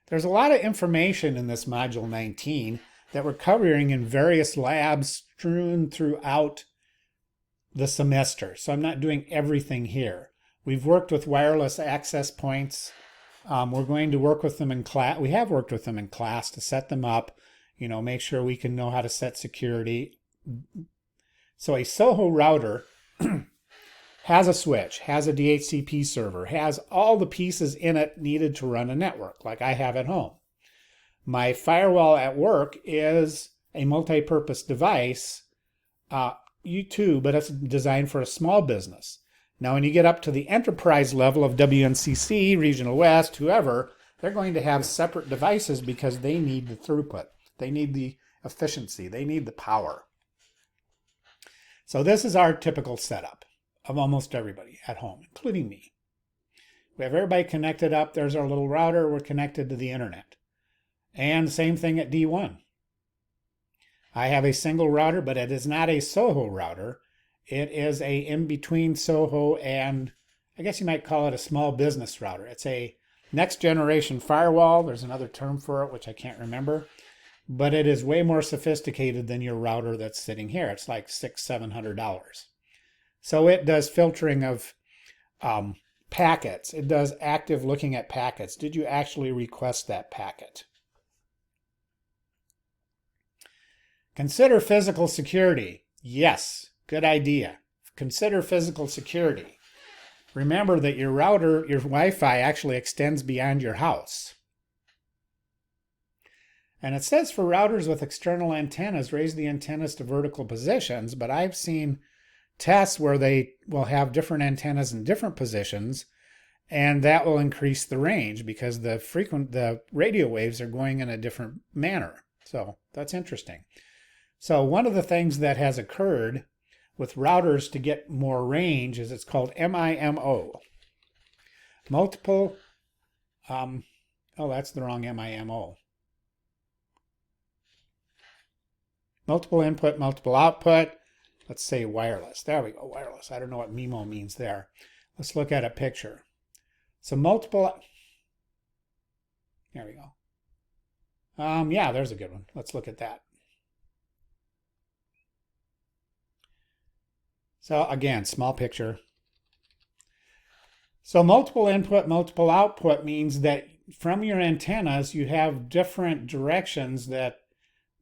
There's a lot of information in this Module 19 that we're covering in various labs strewn throughout the semester. So I'm not doing everything here. We've worked with wireless access points. We're going to work with them in class. We have worked with them in class to set them up, make sure we can know how to set security. So a Soho router has a switch, has a DHCP server, has all the pieces in it needed to run a network like I have at home. My firewall at work is a multi-purpose device, you too, but it's designed for a small business. Now, when you get up to the enterprise level of WNCC, Regional West, whoever, they're going to have separate devices because they need the throughput. They need the efficiency. They need the power. So this is our typical setup of almost everybody at home, including me. We have everybody connected up. There's our little router. We're connected to the internet. And same thing at D1. I have a single router, but it is not a Soho router. It is a in-between Soho and I guess you might call it a small business router. It's a next generation firewall. There's another term for it, which I can't remember. But it is way more sophisticated than your router that's sitting here. It's like $600-700. So it does filtering of packets. It does active looking at packets. Did you actually request that packet? Consider physical security. Yes, good idea. Consider physical security. Remember that your router, your Wi-Fi actually extends beyond your house. And it says for routers with external antennas, raise the antennas to vertical positions, but I've seen tests where they will have different antennas in different positions, and that will increase the range because the radio waves are going in a different manner. So that's interesting. So one of the things that has occurred with routers to get more range is it's called MIMO. Multiple, that's the wrong MIMO. Multiple input, multiple output. Let's say wireless. There we go, wireless. I don't know what MIMO means there. Let's look at a picture. So multiple, there we go. Yeah, there's a good one. Let's look at that. So again, small picture. So multiple input, multiple output means that from your antennas, you have different directions that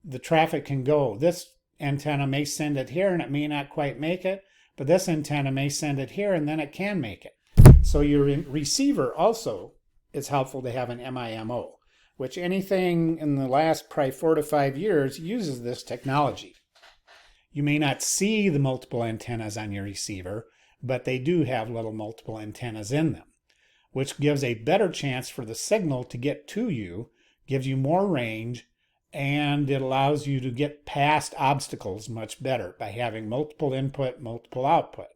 the traffic can go. This antenna may send it here and it may not quite make it, but this antenna may send it here and then it can make it. So your receiver also is helpful to have an MIMO, which anything in the last probably 4 to 5 years uses this technology. You may not see the multiple antennas on your receiver, but they do have little multiple antennas in them, which gives a better chance for the signal to get to you, gives you more range, and it allows you to get past obstacles much better by having multiple input, multiple output.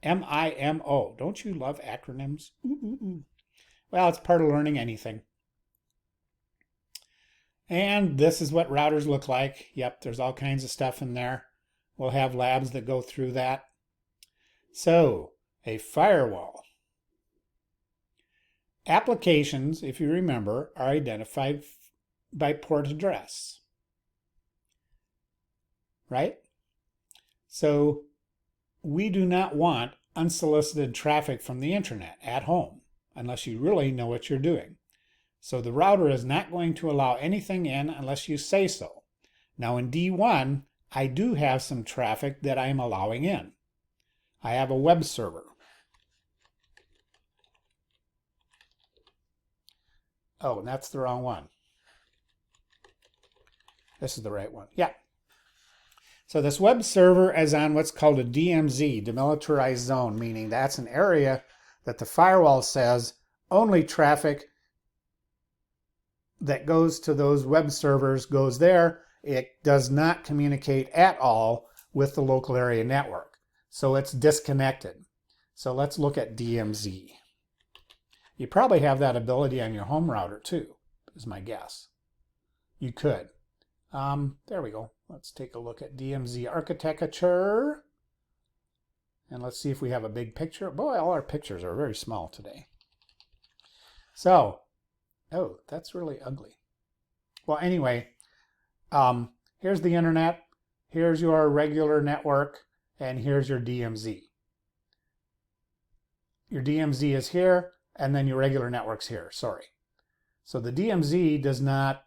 MIMO. Don't you love acronyms? Ooh, ooh, ooh. Well, it's part of learning anything. And this is what routers look like. Yep, there's all kinds of stuff in there. We'll have labs that go through that. So, a firewall. Applications, if you remember, are identified by port address. Right? So, we do not want unsolicited traffic from the internet at home unless you really know what you're doing. So the router is not going to allow anything in unless you say so. Now in D1, I do have some traffic that I'm allowing in. I have a web server. Oh, and that's the wrong one. This is the right one. Yeah. So this web server is on what's called a DMZ, demilitarized zone, meaning that's an area that the firewall says only traffic that goes to those web servers goes there. It does not communicate at all with the local area network. So it's disconnected. So let's look at DMZ. You probably have that ability on your home router too, is my guess. You could. There we go. Let's take a look at DMZ architecture. And let's see if we have a big picture. Boy, all our pictures are very small today. So, Oh, that's really ugly. Well, anyway, here's the internet, here's your regular network, and here's your DMZ. Your DMZ is here, and then your regular network's here, sorry. So the DMZ does not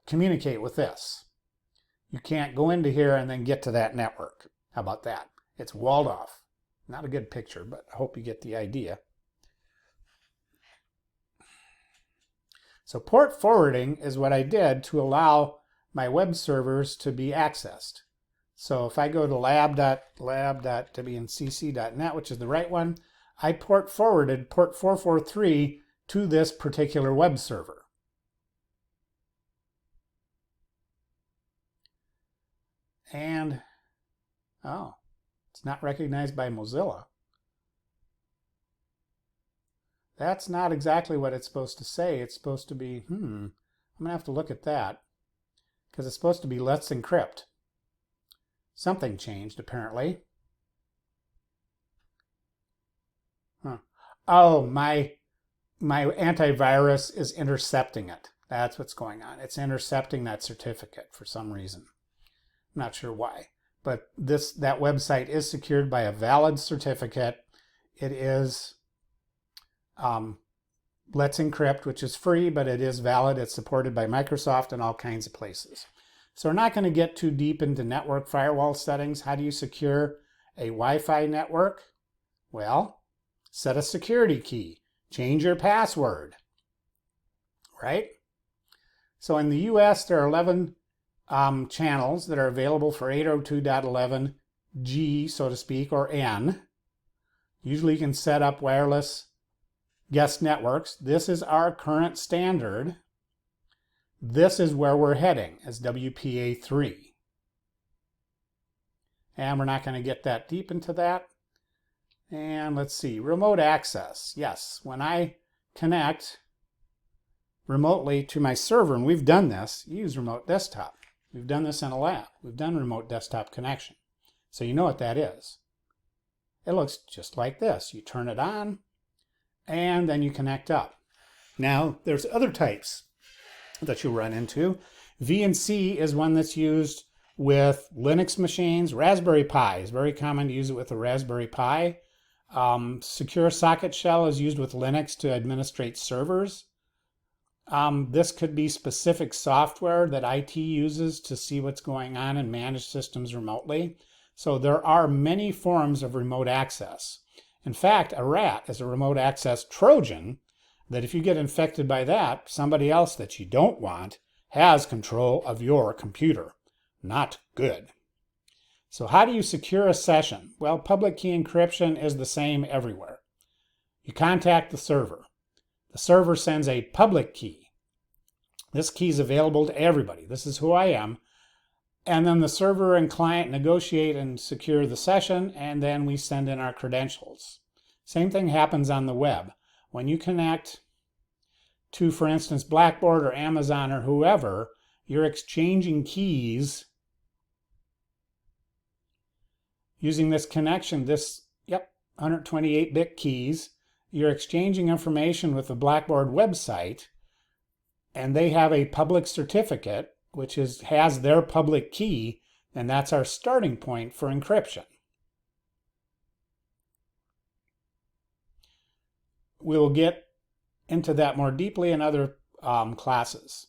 communicate with this. You can't go into here and then get to that network. How about that? It's walled off. Not a good picture, but I hope you get the idea. So port forwarding is what I did to allow my web servers to be accessed. So if I go to lab.wncc.net, which is the right one, I port forwarded port 443 to this particular web server. And, oh, it's not recognized by Mozilla. That's not exactly what it's supposed to say. It's supposed to be, I'm going to have to look at that. Because it's supposed to be let's encrypt. Something changed, apparently. Oh, my antivirus is intercepting it. That's what's going on. It's intercepting that certificate for some reason. I'm not sure why. But that website is secured by a valid certificate. It is Let's Encrypt, which is free, but it is valid. It's supported by Microsoft and all kinds of places. So we're not going to get too deep into network firewall settings. How do you secure a Wi-Fi network? Well, set a security key. Change your password. Right? So in the US, there are 11 channels that are available for 802.11g, so to speak, or N. Usually you can set up wireless guest networks. This is our current standard. This is where we're heading as WPA3. And we're not going to get that deep into that. And let's see, remote access. Yes, when I connect remotely to my server, and we've done this, use remote desktop. We've done this in a lab. We've done remote desktop connection. So you know what that is. It looks just like this. You turn it on, and then you connect up. Now, there's other types that you'll run into. VNC is one that's used with Linux machines. Raspberry Pi is very common to use it with a Raspberry Pi. Secure Socket Shell is used with Linux to administrate servers. This could be specific software that IT uses to see what's going on and manage systems remotely. So there are many forms of remote access. In fact, a rat is a remote access Trojan that if you get infected by that, somebody else that you don't want has control of your computer. Not good. So how do you secure a session? Well, public key encryption is the same everywhere. You contact the server. The server sends a public key. This key is available to everybody. This is who I am. And then the server and client negotiate and secure the session, and then we send in our credentials. Same thing happens on the web. When you connect to, for instance, Blackboard or Amazon or whoever, you're exchanging keys using this connection, 128-bit keys. You're exchanging information with the Blackboard website, and they have a public certificate, which has their public key, and that's our starting point for encryption. We will get into that more deeply in other classes.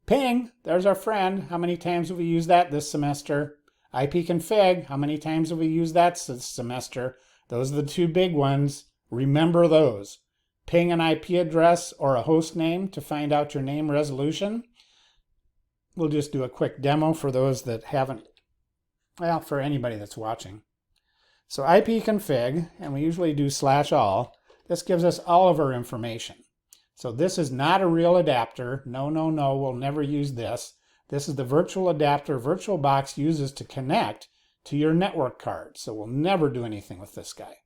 Ping, there's our friend. How many times have we used that this semester? ipconfig, how many times have we used that this semester? Those are the two big ones. Remember those. Ping an IP address or a host name to find out your name resolution. We'll just do a quick demo for those that haven't, well, for anybody that's watching. So ipconfig, and we usually do /all. This gives us all of our information. So this is not a real adapter. No, we'll never use this. This is the virtual adapter VirtualBox uses to connect to your network card. So we'll never do anything with this guy.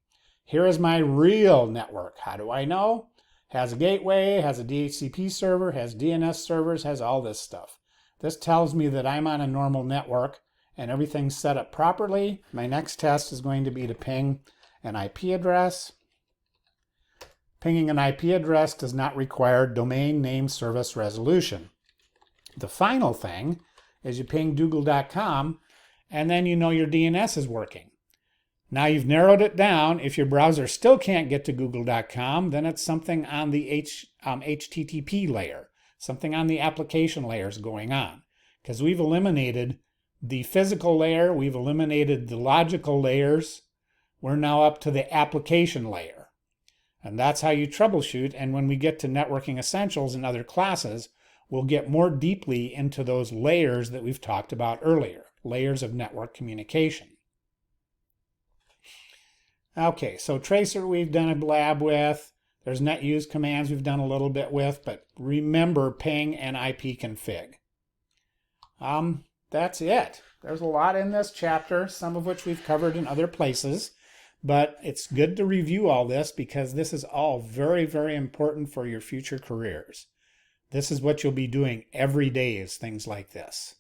Here is my real network. How do I know? Has a gateway, has a DHCP server, has DNS servers, has all this stuff. This tells me that I'm on a normal network and everything's set up properly. My next test is going to be to ping an IP address. Pinging an IP address does not require domain name service resolution. The final thing is you ping google.com, and then you know your DNS is working. Now you've narrowed it down. If your browser still can't get to google.com, then it's something on the HTTP layer, something on the application layers going on. Because we've eliminated the physical layer, we've eliminated the logical layers, we're now up to the application layer. And that's how you troubleshoot. And when we get to networking essentials in other classes, we'll get more deeply into those layers that we've talked about earlier, layers of network communication. Okay, so tracer we've done a lab with. There's net use commands we've done a little bit with, but remember ping and IP config. That's it. There's a lot in this chapter, some of which we've covered in other places. But it's good to review all this because this is all very, very important for your future careers. This is what you'll be doing every day is things like this.